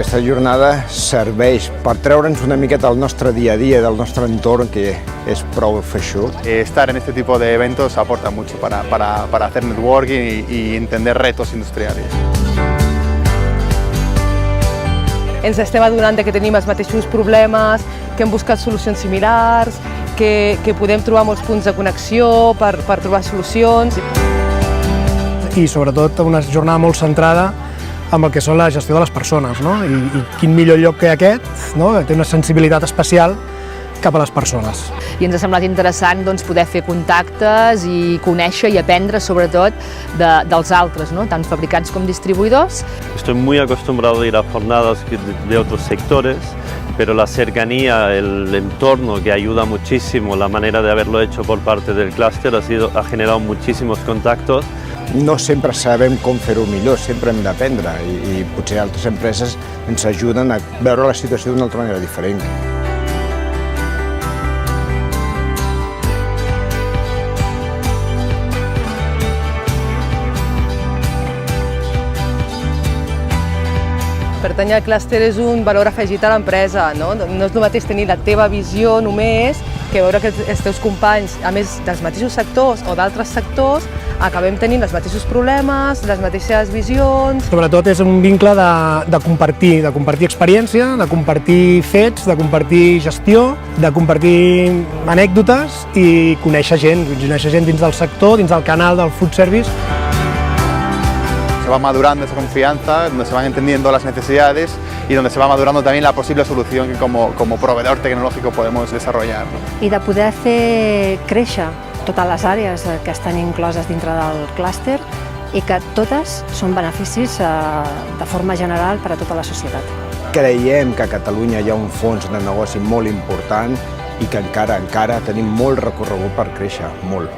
Aquesta jornada serveix per treure'ns una miqueta del nostre dia a dia, del nostre entorn, que és prou feixuc. Estar en este tipo de eventos aporta mucho para hacer networking y entender retos industriales. Ens estem adonant que tenim els mateixos problemes, que hem buscat solucions similars, que podem trobar molts punts de connexió per trobar solucions. I sobretot una jornada molt centrada amb el que són la gestió de les persones, no? I quin millor lloc que aquest, no? Té una sensibilitat especial cap a les persones. I ens ha semblat interessant poder fer contactes i conèixer i aprendre sobretot dels altres, ¿no? Tant fabricants com distribuïdors. Estoy muy acostumbrado a ir a jornadas de otros sectores, pero la cercanía, el entorno que ayuda muchísimo, la manera de haberlo hecho por parte del clúster ha generado muchísimos contactos. No sempre sabem com fer-ho millor, sempre hem d'aprendre i potser altres empreses ens ajuden a veure la situació d'una altra manera diferent. Pertànyer al clúster és un valor afegit a l'empresa, no? No és el mateix tenir la teva visió només que veure que els teus companys, a més dels mateixos sectors o d'altres sectors, acabem tenint els mateixos problemes, les mateixes visions. Sobretot és un vincle de compartir experiència, de compartir fets, de compartir gestió, de compartir anècdotes i conèixer gent dins del sector, dins del canal del food service. Se va madurando esa confianza, donde se van entendiendo las necesidades y donde se va madurando también la posible solución que como proveedor tecnológico podemos desarrollar, ¿no? I de poder fer créixer totes les àrees que estan incloses dintre del clúster i que totes són beneficis de forma general per a tota la societat. Creiem que a Catalunya hi ha un fons de negoci molt important i que encara tenim molt recorregut per créixer, molt.